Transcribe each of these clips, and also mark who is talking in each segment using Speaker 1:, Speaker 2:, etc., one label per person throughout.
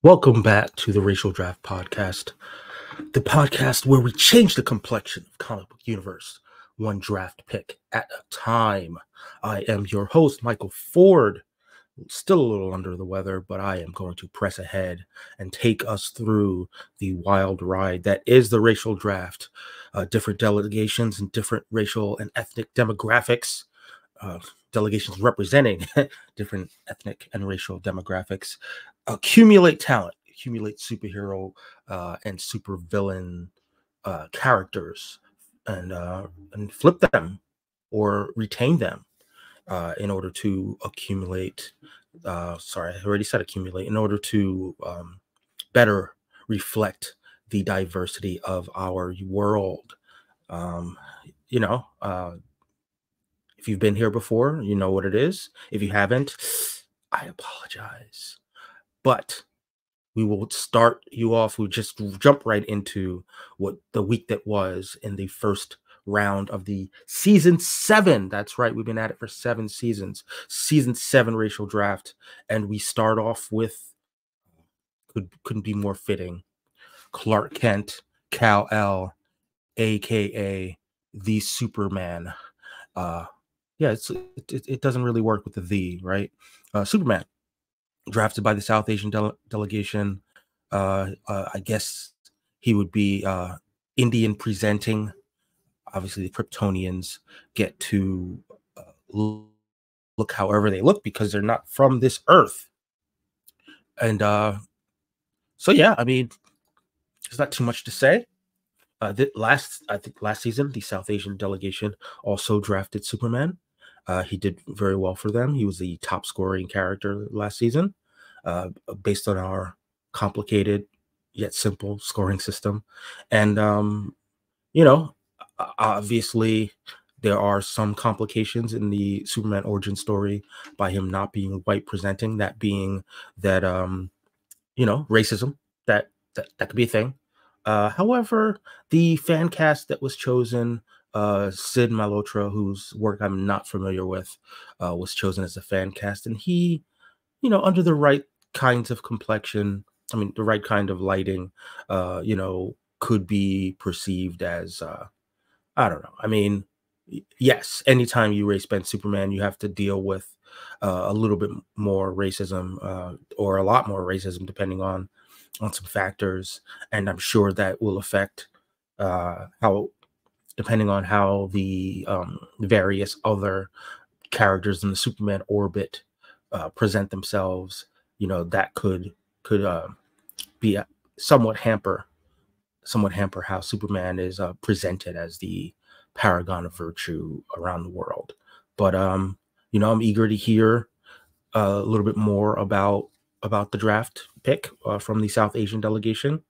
Speaker 1: Welcome back to the Racial Draft Podcast, the podcast where we change the complexion of comic book universe, one draft pick at a time. I am your host, Michael Ford. Still a little under the weather, but I am going to press ahead and take us through the wild ride that is the racial draft. Different delegations and different racial and ethnic demographics. Delegations representing different ethnic and racial demographics accumulate talent, accumulate superhero and supervillain characters, and flip them or retain them in order to accumulate. Sorry, I already said accumulate. In order to better reflect the diversity of our world. Um, you know, if you've been here before, you know what it is. If you haven't, I apologize. But we will start you off. We'll just jump right into what the week that was in the first round of the season 7. That's right. We've been at it for 7 seasons. Season 7 racial draft. And we start off with, couldn't be more fitting, Clark Kent, Kal-El, aka the Superman. Yeah, it doesn't really work with the right? Superman, drafted by the South Asian delegation. I guess he would be Indian presenting. Obviously, the Kryptonians get to look however they look because they're not from this Earth. And so, yeah, I mean, there's not too much to say. I think last season, the South Asian delegation also drafted Superman. He did very well for them. He was the top scoring character last season, based on our complicated yet simple scoring system. And, obviously, there are some complications in the Superman origin story by him not being white presenting, that being that, racism, that could be a thing. However, the fan cast that was chosen, Sid Malhotra, whose work I'm not familiar with, was chosen as a fan cast, and he, under the right kinds of complexion, I mean, the right kind of lighting, could be perceived as, I don't know. I mean, yes, anytime you race bend Superman, you have to deal with a little bit more racism, or a lot more racism, depending on some factors, and I'm sure that will affect how, depending on how the various other characters in the Superman orbit present themselves. That could be somewhat hamper how Superman is presented as the paragon of virtue around the world. But I'm eager to hear a little bit more about the draft pick from the South Asian delegation.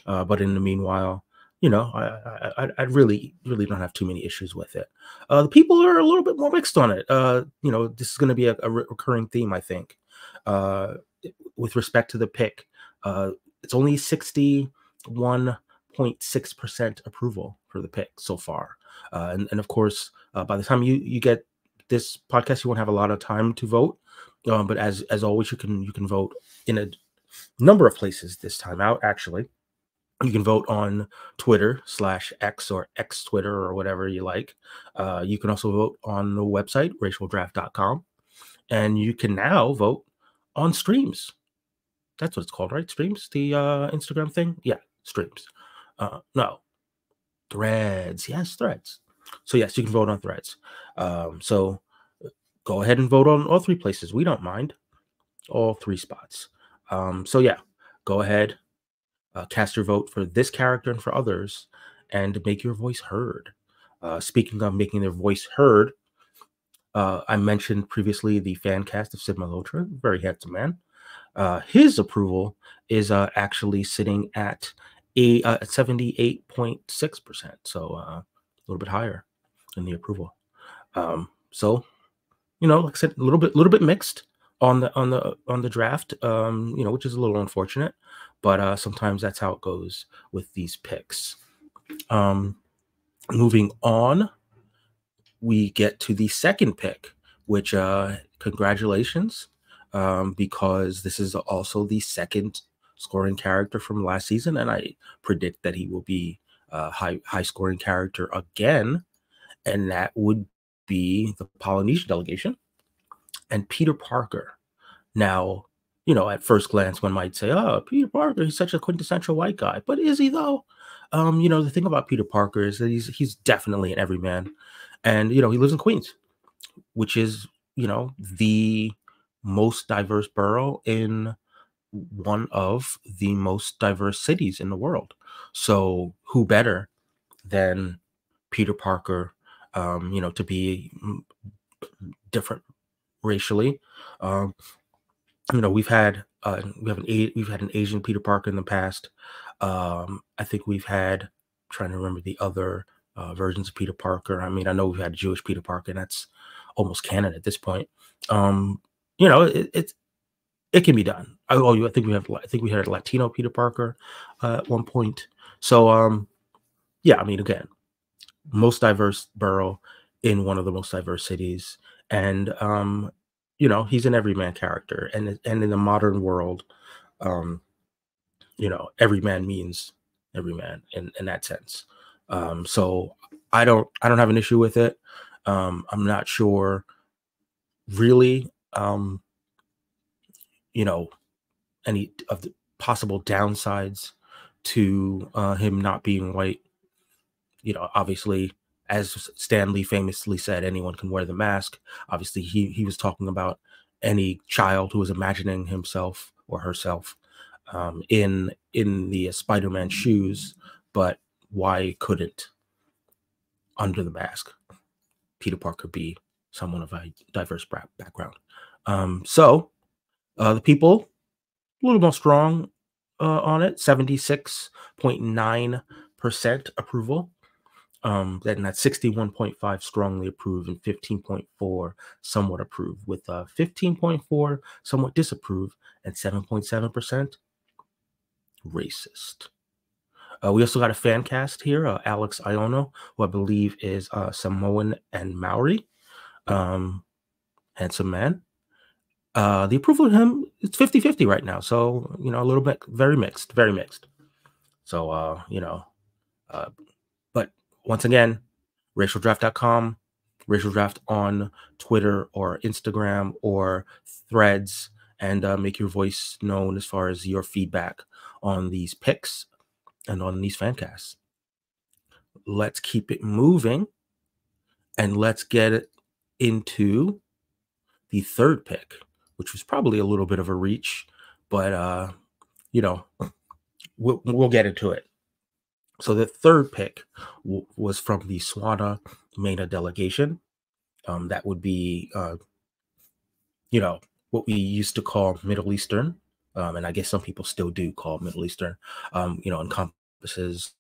Speaker 1: But in the meanwhile, I really don't have too many issues with it. The people are a little bit more mixed on it. This is going to be a recurring theme, I think, with respect to the pick. It's only 61.6% approval for the pick so far. And of course, by the time you get this podcast, you won't have a lot of time to vote. But as always, you can vote in a number of places this time out. Actually, you can vote on Twitter /X or X Twitter or whatever you like. You can also vote on the website racialdraft.com, and you can now vote on streams. That's what it's called, right? Streams, the Instagram thing. Yeah, streams. No, Threads. Yes, Threads. So yes, you can vote on Threads. So go ahead and vote on all 3 places. We don't mind. All 3 spots. So yeah, go ahead, cast your vote for this character and for others, and make your voice heard. Speaking of making their voice heard, I mentioned previously the fan cast of Sid Malhotra, very handsome man. His approval is actually sitting at 78.6%, so a little bit higher than the approval. So, like I said, a little bit mixed on the draft, which is a little unfortunate, but sometimes that's how it goes with these picks. Moving on, we get to the second pick, which congratulations, because this is also the second scoring character from last season, and I predict that he will be a high scoring character again, and that would be the Polynesian delegation and Peter Parker. Now, at first glance, one might say, "Oh, Peter Parker, he's such a quintessential white guy," but is he though? The thing about Peter Parker is that he's definitely an everyman, and he lives in Queens, which is the most diverse borough in one of the most diverse cities in the world. So who better than Peter Parker, to be different racially? Um, we've had an Asian Peter Parker in the past. I think we've had trying to remember the other versions of Peter Parker. I mean, I know we've had Jewish Peter Parker, and that's almost canon at this point. Um, it can be done. I think we had a Latino Peter Parker at one point. So yeah, I mean, again, most diverse borough in one of the most diverse cities, and he's an everyman character, and in the modern world, um, every man means every man in that sense. So I don't have an issue with it. I'm not sure really, you know, any of the possible downsides to him not being white. Obviously, as Stan Lee famously said, anyone can wear the mask. Obviously, he was talking about any child who was imagining himself or herself in the Spider-Man shoes, but why couldn't under the mask Peter Parker be someone of a diverse background? So the people a little more strong on it, 76.9% approval. Then that's 61.5 strongly approved and 15.4 somewhat approved, with 15.4 somewhat disapprove and 7.7% racist. We also got a fan cast here, Alex Iono, who I believe is Samoan and Maori. Handsome man. The approval of him, it's 50-50 right now. So, a little bit, very mixed, very mixed. So, but once again, racialdraft.com, racial draft on Twitter or Instagram or Threads, and make your voice known as far as your feedback on these picks and on these fan casts. Let's keep it moving, and let's get it into the third pick, which was probably a little bit of a reach, but we'll get into it. So the third pick was from the Swana MENA delegation. That would be, what we used to call Middle Eastern, and I guess some people still do call Middle Eastern. Encompasses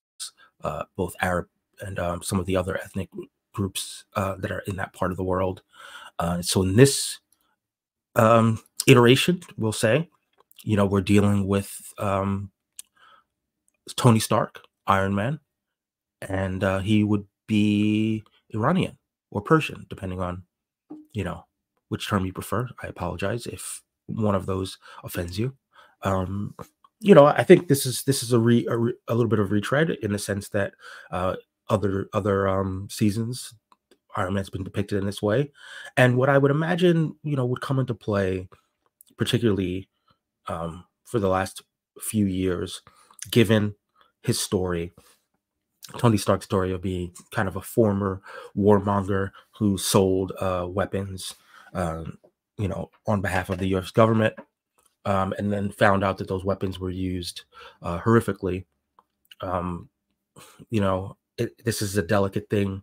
Speaker 1: both Arab and some of the other ethnic groups that are in that part of the world. So in this iteration, we'll say, we're dealing with Tony Stark, Iron Man, and he would be Iranian or Persian, depending on, which term you prefer. I apologize if one of those offends you. I think this is a little bit of retread in the sense that other seasons, Iron Man's been depicted in this way, and what I would imagine, would come into play, particularly for the last few years, given his story, Tony Stark's story of being kind of a former warmonger who sold weapons, on behalf of the U.S. government, and then found out that those weapons were used horrifically. This is a delicate thing,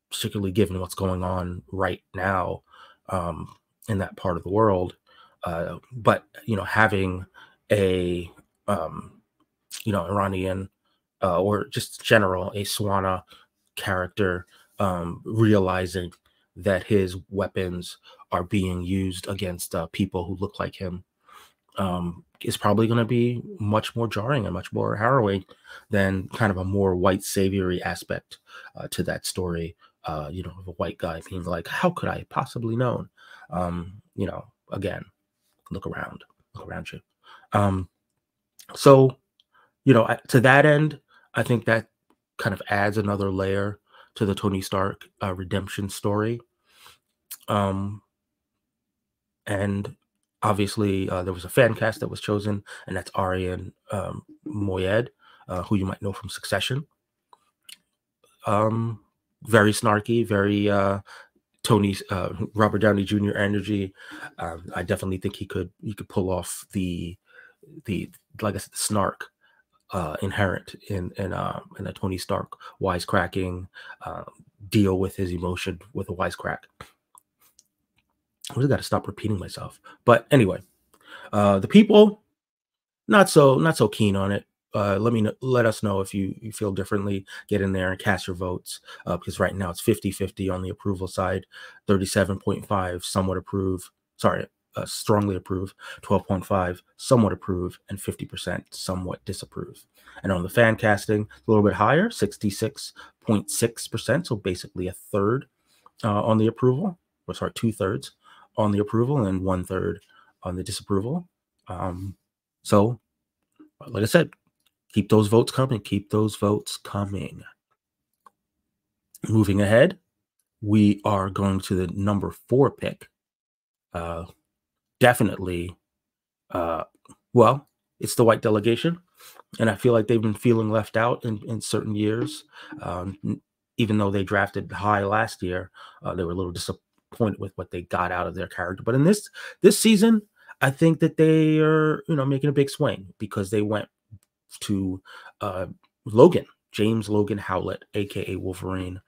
Speaker 1: particularly given what's going on right now in that part of the world. But having a Iranian or just general a Swana character realizing that his weapons are being used against people who look like him is probably going to be much more jarring and much more harrowing than kind of a more white savory aspect to that story. Of a white guy being like, how could I possibly known? Again, look around you. So, to that end, I think that kind of adds another layer to the Tony Stark redemption story. Um, and obviously, there was a fan cast that was chosen, and that's Arian Moayed, who you might know from Succession. Um, Very snarky, very Tony Robert Downey Jr. energy. I definitely think he could pull off the like I said, the snark inherent in a Tony Stark wisecracking, uh, deal with his emotion with a wisecrack. I really got to stop repeating myself. But anyway, the people not so keen on it. Let us know if you feel differently. Get in there and cast your votes, because right now it's 50-50 on the approval side, 37.5 somewhat approve. Sorry, strongly approve, 12.5 somewhat approve, and 50% somewhat disapprove. And on the fan casting, a little bit higher, 66.6%. So basically a third on the approval, or sorry, 2/3 on the approval and 1/3 on the disapproval. So, like I said, keep those votes coming. Keep those votes coming. Moving ahead, we are going to the number 4 pick. Definitely, uh, well, it's the white delegation, and I feel like they've been feeling left out in certain years. Even though they drafted high last year, they were a little disappointed with what they got out of their character. But in this season, I think that they are making a big swing because they went to uh, James Logan Howlett, aka Wolverine.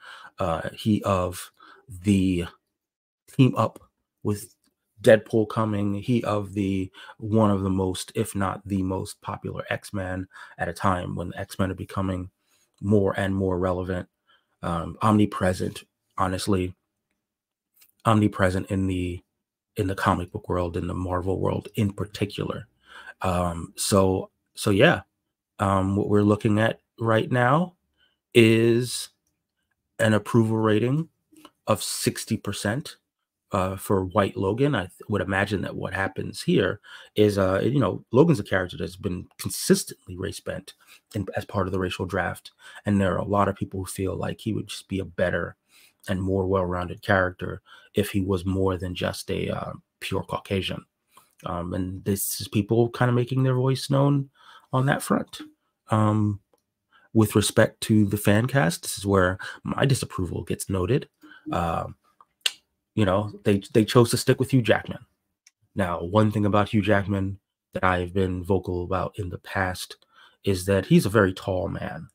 Speaker 1: He of the team up with Deadpool coming. He of the one of the most, if not the most popular X-Men at a time when X-Men are becoming more and more relevant, omnipresent. Honestly, omnipresent in the comic book world, in the Marvel world in particular. So yeah, what we're looking at right now is an approval rating of 60% for White Logan. Would imagine that what happens here is, Logan's a character that's been consistently race bent as part of the racial draft, and there are a lot of people who feel like he would just be a better and more well-rounded character if he was more than just a pure Caucasian. And this is people kind of making their voice known on that front. With respect to the fan cast, this is where my disapproval gets noted. Uh, they chose to stick with Hugh Jackman. Now, one thing about Hugh Jackman that I have been vocal about in the past is that he's a very tall man,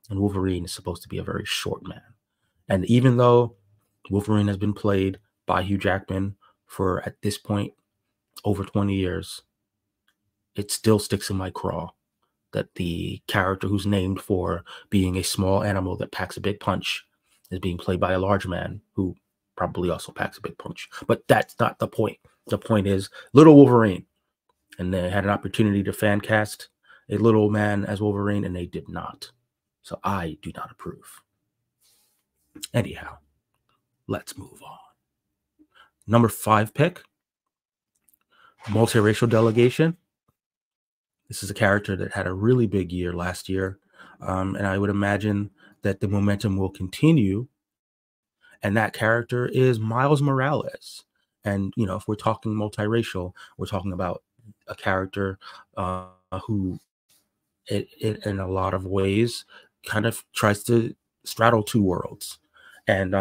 Speaker 1: and Wolverine is supposed to be a very short man. And even though Wolverine has been played by Hugh Jackman for, at this point, over 20 years, it still sticks in my craw that the character who's named for being a small animal that packs a big punch is being played by a large man who probably also packs a big punch. But that's not the point. The point is little Wolverine. And they had an opportunity to fan cast a little man as Wolverine, and they did not. So I do not approve. Anyhow, let's move on. Number 5 pick, multiracial delegation. This is a character that had a really big year last year, and I would imagine that the momentum will continue. And that character is Miles Morales. And if we're talking multiracial, we're talking about a character who, in a lot of ways, kind of tries to straddle two worlds. And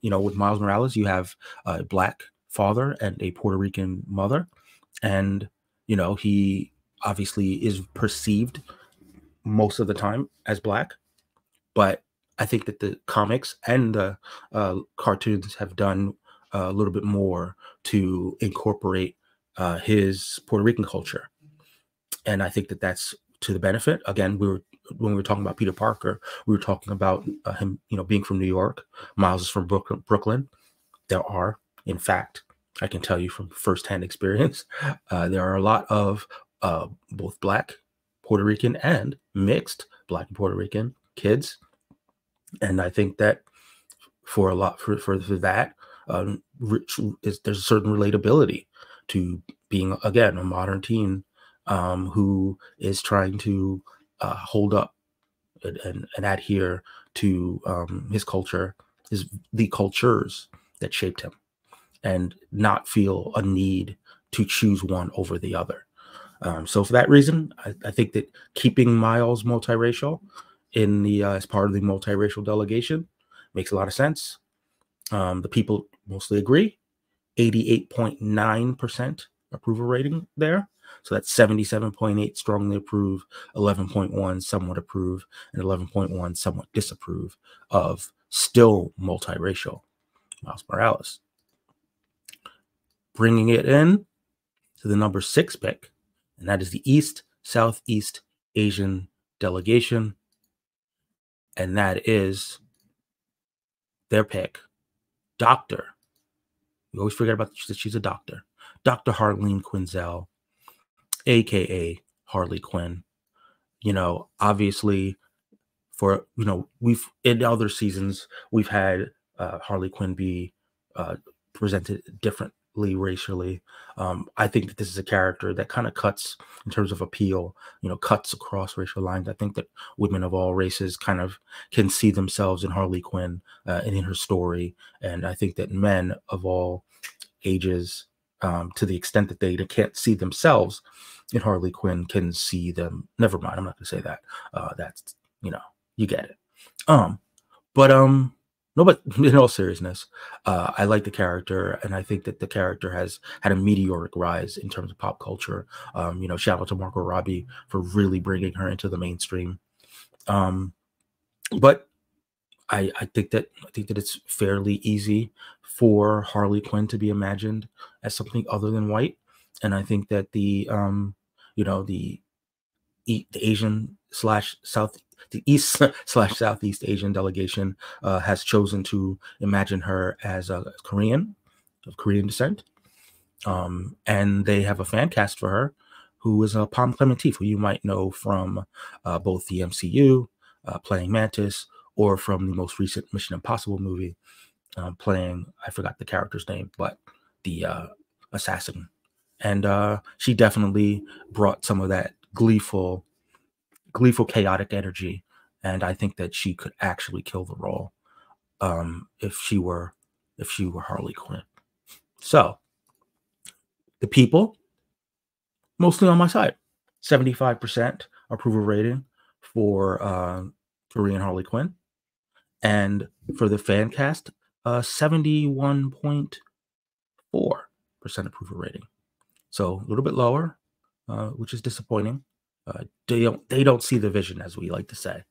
Speaker 1: with Miles Morales, you have a Black father and a Puerto Rican mother, and he obviously is perceived most of the time as Black, but I think that the comics and the cartoons have done a little bit more to incorporate his Puerto Rican culture, and I think that that's to the benefit. Again, when we were talking about Peter Parker, we were talking about him, being from New York. Miles is from Brooklyn. There are, in fact, I can tell you from firsthand experience, there are a lot of both Black, Puerto Rican, and mixed Black and Puerto Rican kids. And I think that for that, there's a certain relatability to being, again, a modern teen who is trying to hold up and adhere to his culture, the cultures that shaped him, and not feel a need to choose one over the other. So for that reason, I think that keeping Miles multiracial in the as part of the multiracial delegation makes a lot of sense. The people mostly agree. 88.9% approval rating there. So that's 77.8 strongly approve, 11.1 somewhat approve, and 11.1 somewhat disapprove of still multiracial Miles Morales. Bringing it in to the number 6 pick, and that is the East Southeast Asian delegation. And that is their pick, Dr. We always forget about that she's a doctor. Dr. Harleen Quinzel, aka Harley Quinn. Obviously, for we've in other seasons we've had Harley Quinn be presented differently racially. I think that this is a character that kind of cuts in terms of appeal, cuts across racial lines. I think that women of all races kind of can see themselves in Harley Quinn and in her story. And I think that men of all ages, to the extent that they can't see themselves in Harley Quinn, can see them. Never mind, I'm not going to say that. That's, you get it. No, but in all seriousness, I like the character, and I think that the character has had a meteoric rise in terms of pop culture. Shout out to Margot Robbie for really bringing her into the mainstream. But I think that it's fairly easy for Harley Quinn to be imagined as something other than white, and I think that the Asian slash South, the East slash Southeast Asian delegation has chosen to imagine her as a Korean, of Korean descent. And they have a fan cast for her, who is Pom Klementif, who you might know from both the MCU, playing Mantis, or from the most recent Mission Impossible movie, playing, I forgot the character's name, but the assassin. And she definitely brought some of that gleeful, chaotic energy, and I think that she could actually kill the role if she were Harley Quinn. So the people mostly on my side. 75% approval rating for Korean Harley Quinn, and for the fan cast, 71.4% approval rating. So a little bit lower, which is disappointing. They don't see the vision, as we like to say.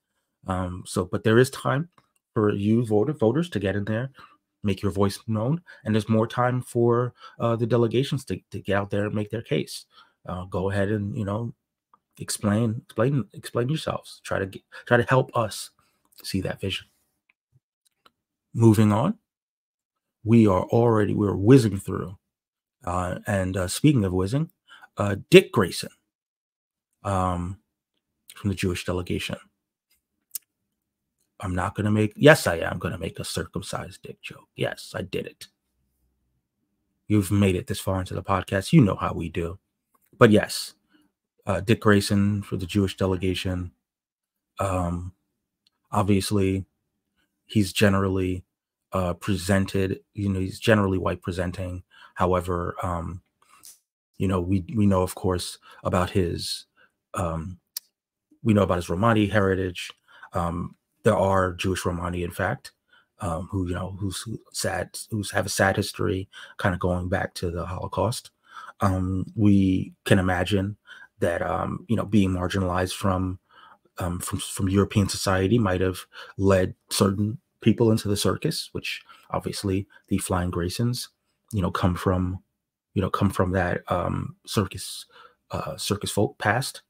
Speaker 1: But there is time for you voters to get in there, make your voice known, and there's more time for the delegations to get out there and make their case. Go ahead and explain yourselves. Try to help us see that vision. Moving on, we're whizzing through, and speaking of whizzing, Dick Grayson, from the Jewish delegation. Yes, I am going to make a circumcised dick joke. Yes, I did it. You've made it this far into the podcast. You know how we do. But yes, Dick Grayson for the Jewish delegation. Obviously, he's generally presented, he's generally white presenting. However, we know, of course, about his Romani heritage. There are Jewish Romani, in fact, who have a sad history, kind of going back to the Holocaust. We can imagine that being marginalized from European society might have led certain people into the circus, which obviously the Flying Graysons, come from that circus folk past.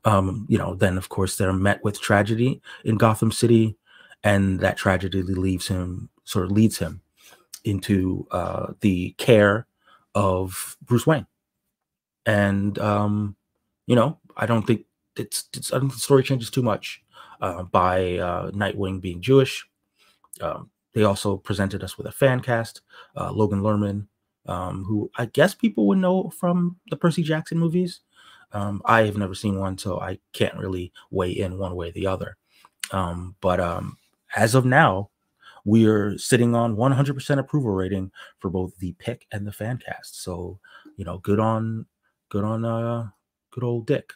Speaker 1: Then of course they're met with tragedy in Gotham City, and that tragedy leads him into the care of Bruce Wayne. And I don't think the story changes too much by Nightwing being Jewish. They also presented us with a fan cast, Logan Lerman, who I guess people would know from the Percy Jackson movies. I have never seen one, so I can't really weigh in one way or the other. But as of now, we are sitting on 100% approval rating for both the pick and the fan cast. So, good on, good old Dick,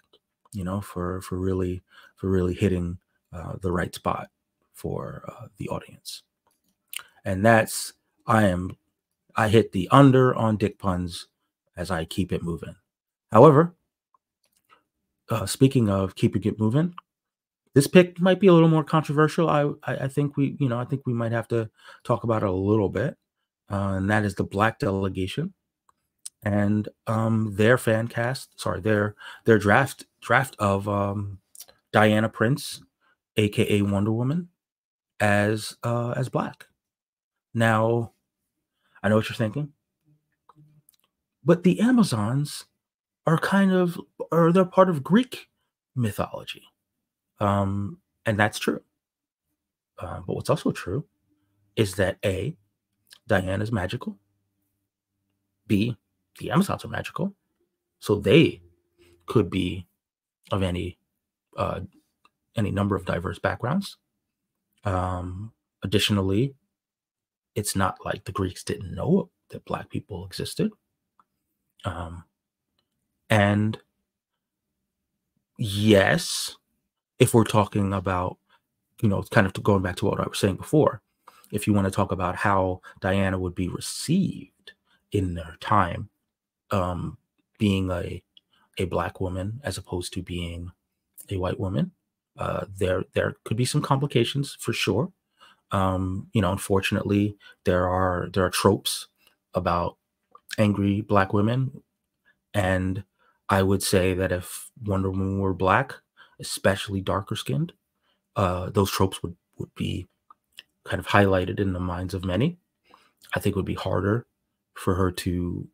Speaker 1: for really hitting the right spot for the audience. And that's I hit the under on Dick puns as I keep it moving. However, speaking of keeping it moving, this pick might be a little more controversial. I think I think we might have to talk about it a little bit, and that is the Black delegation and their fan cast. Sorry, their draft of Diana Prince, aka Wonder Woman, as Black. Now, I know what you're thinking, but the Amazons they're part of Greek mythology, and that's true. But what's also true is that A, Diana is magical. B, the Amazons are magical, so they could be of any number of diverse backgrounds. Additionally, it's not like the Greeks didn't know that Black people existed. And yes, if we're talking about, kind of going back to what I was saying before, if you want to talk about how Diana would be received in their time, being a Black woman as opposed to being a white woman, there could be some complications for sure. Unfortunately, there are tropes about angry Black women, and I would say that if Wonder Woman were Black, especially darker skinned, those tropes would be kind of highlighted in the minds of many. I think it would be harder for her to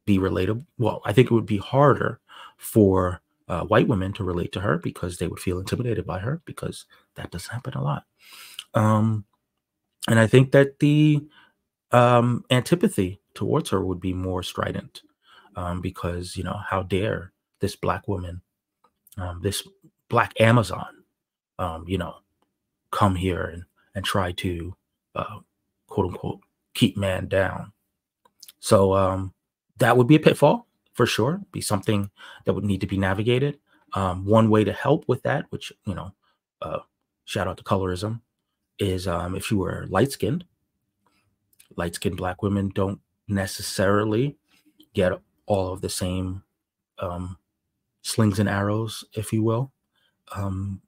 Speaker 1: be relatable. Well, I think it would be harder for white women to relate to her because they would feel intimidated by her, because that does happen a lot. And I think that the antipathy towards her would be more strident, because, how dare this Black woman, this Black Amazon, come here and try to, quote unquote, keep man down. So that would be a pitfall for sure, be something that would need to be navigated. One way to help with that, which, shout out to colorism, is if you were light-skinned Black women don't necessarily get all of the same slings and arrows, if you will,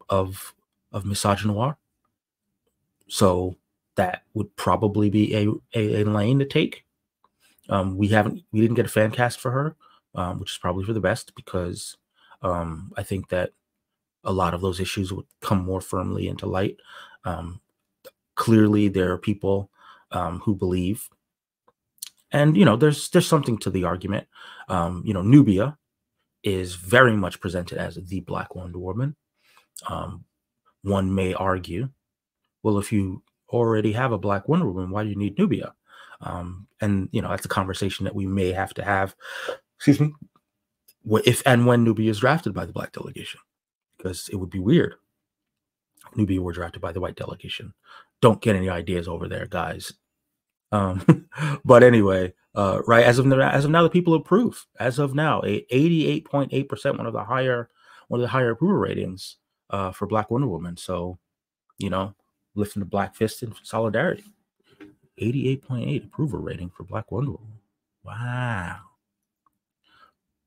Speaker 1: of misogynoir. So that would probably be a lane to take. We didn't get a fan cast for her, which is probably for the best, because I think that a lot of those issues would come more firmly into light. Clearly, there are people who believe, and there's something to the argument. Nubia is very much presented as the Black Wonder Woman. One may argue, well, if you already have a Black Wonder Woman, why do you need Nubia? And that's a conversation that we may have to have, excuse me, if and when Nubia is drafted by the Black delegation, because it would be weird if Nubia were drafted by the white delegation. Don't get any ideas over there, guys. But anyway, right, as of now, the people approve. As of now, 88.8%, one of the higher approval ratings for Black Wonder Woman. So, lifting the Black fist in solidarity. 88.8 approval rating for Black Wonder Woman. Wow.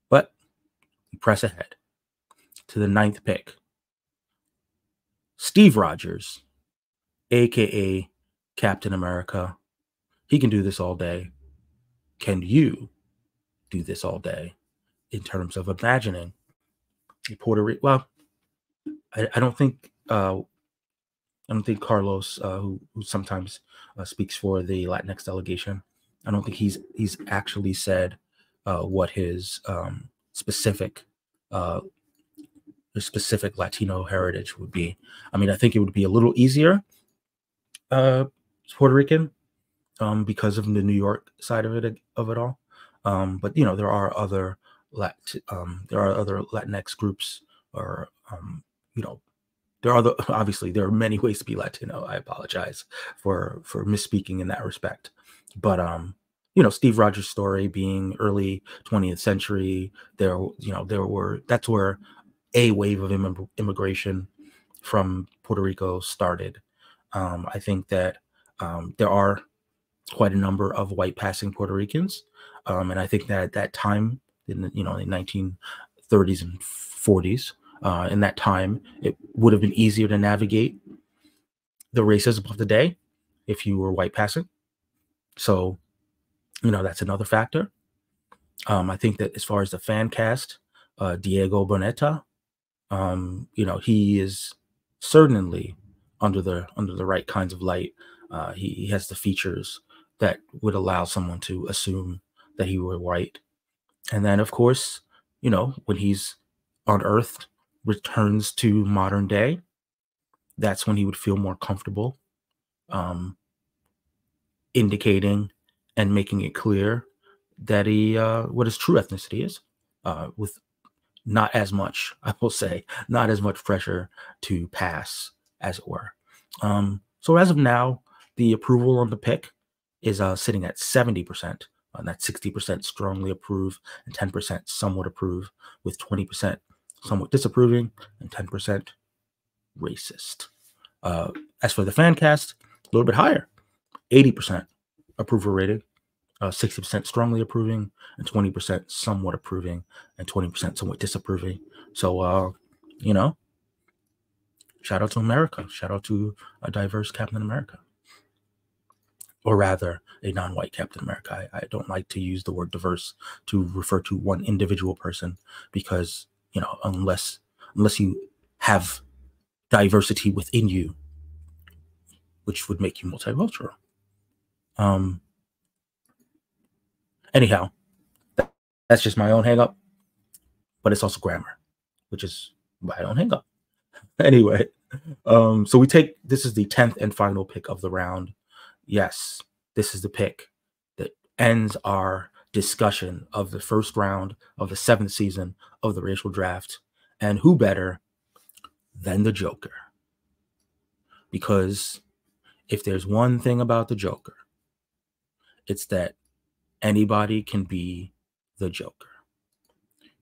Speaker 1: But we press ahead to the 9th pick. Steve Rogers, aka Captain America. He can do this all day. Can you do this all day in terms of imagining a Puerto Rico? Well, I don't think Carlos, who sometimes speaks for the Latinx delegation, I don't think he's actually said what his specific Latino heritage would be. I mean, I think it would be a little easier Puerto Rican, because of the New York side of it all. But there are other there are other Latinx groups, or you know, there are obviously there are many ways to be Latino. I apologize for misspeaking in that respect, but Steve Rogers' story being early 20th century, that's where a wave of immigration from Puerto Rico started. I think that there are quite a number of white passing Puerto Ricans, and I think that at that time, in the 1930s and 40s, in that time, it would have been easier to navigate the racism of the day if you were white passing. So, that's another factor. I think that as far as the fan cast, Diego Boneta, he is certainly under the right kinds of light. He has the features that would allow someone to assume that he were white. And then, of course, when he's unearthed, returns to modern day, that's when he would feel more comfortable indicating and making it clear that he what his true ethnicity is, with not as much, I will say, not as much pressure to pass, as it were. So as of now, the approval on the pick is sitting at 70%. That's 60% strongly approve and 10% somewhat approve, with 20% somewhat disapproving and 10% racist. As for the fan cast, a little bit higher, 80% approval rating, 60% strongly approving, and 20% somewhat approving, and 20% somewhat disapproving. So, shout out to America. Shout out to a diverse Captain America. Or rather, a non-white Captain America. I don't like to use the word diverse to refer to one individual person, because, unless you have diversity within you, which would make you multicultural. Anyhow, that's just my own hang up, but it's also grammar, which is why I don't hang up. Anyway, so this is the 10th and final pick of the round. Yes, this is the pick that ends our discussion of the first round of the 7th season of the racial draft. And who better than the Joker? Because if there's one thing about the Joker, it's that anybody can be the Joker,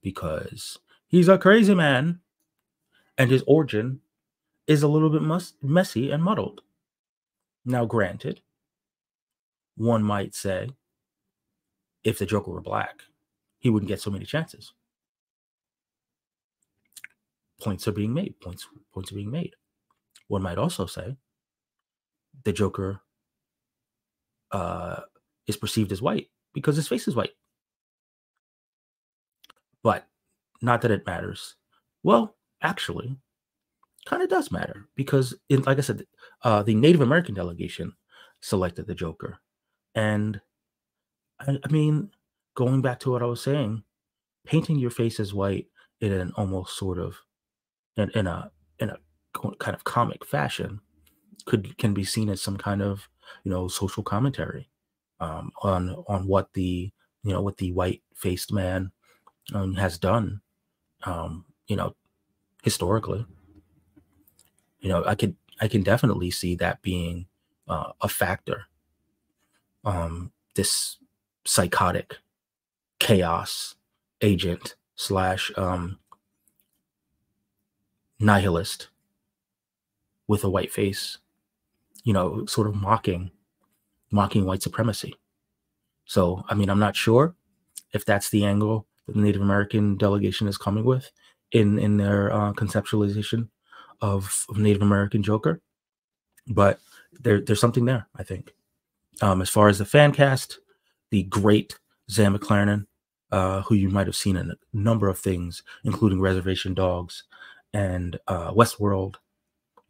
Speaker 1: because he's a crazy man and his origin is a little bit messy and muddled. Now, granted, one might say if the Joker were black, he wouldn't get so many chances. Points are being made. Points are being made. One might also say the Joker is perceived as white because his face is white. But not that it matters. Well, actually, kind of does matter, because, like I said, the Native American delegation selected the Joker. And I mean, going back to what I was saying, painting your face as white in an almost sort of in a kind of comic fashion can be seen as some kind of social commentary on what the what the white faced man has done historically. I can definitely see that being a factor. This psychotic chaos agent / nihilist with a white face, sort of mocking white supremacy. So, I mean, I'm not sure if that's the angle that the Native American delegation is coming with in their conceptualization of Native American Joker, but there's something there, I think. As far as the fan cast, the great Zan McClarnon, who you might have seen in a number of things, including Reservation Dogs and Westworld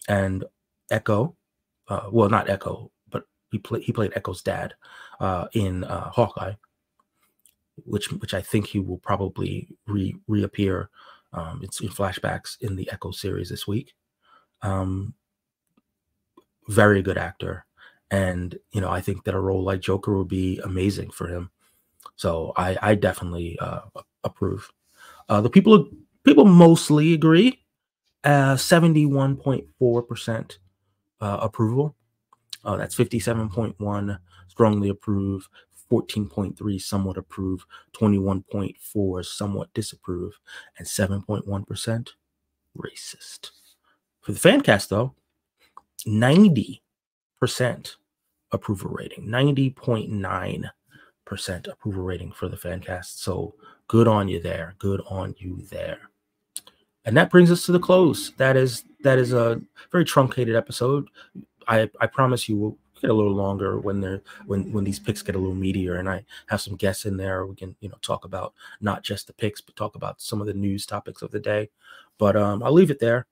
Speaker 1: and Echo. Well, not Echo, but he played Echo's dad in Hawkeye, which I think he will probably reappear. It's in flashbacks in the Echo series this week. Very good actor. And, I think that a role like Joker would be amazing for him. So I definitely approve. The people mostly agree. 71.4% approval. That's 57.1 strongly approve, 14.3 somewhat approve, 21.4 somewhat disapprove, and 7.1% racist. For the fan cast, though, 90% approval rating, 90.9% approval rating for the fan cast. So good on you there. Good on you there. And that brings us to the close. That is a very truncated episode. I promise you we'll get a little longer when these picks get a little meatier and I have some guests in there. We can talk about not just the picks, but talk about some of the news topics of the day. But I'll leave it there.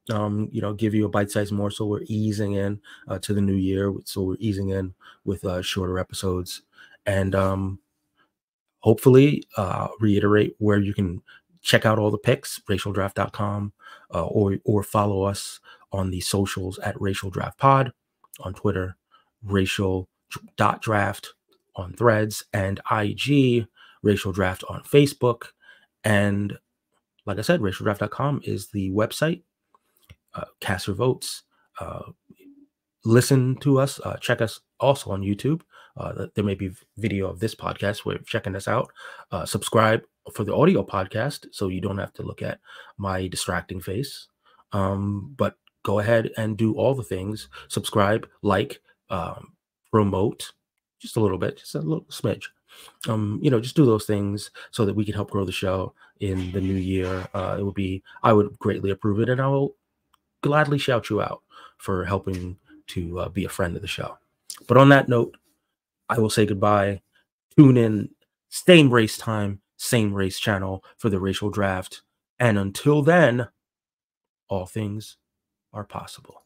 Speaker 1: Give you a bite-sized morsel. We're easing in to the new year, so we're easing in with shorter episodes, and hopefully reiterate where you can check out all the picks, racialdraft.com, or follow us on the socials at Racial Draft Pod on Twitter, racial.draft on Threads, and IG, Racial Draft on Facebook. And like I said, racialdraft.com is the website. Cast your votes. Listen to us. Check us also on YouTube. There may be video of this podcast where you're checking us out. Subscribe for the audio podcast so you don't have to look at my distracting face. But go ahead and do all the things. Subscribe, like, promote, just a little bit, just a little smidge. Just do those things so that we can help grow the show in the new year. I would greatly approve it, and I will gladly shout you out for helping to be a friend of the show. But on that note, I will say goodbye. Tune in, same race time, same race channel for the Racial Draft. And until then, all things are possible.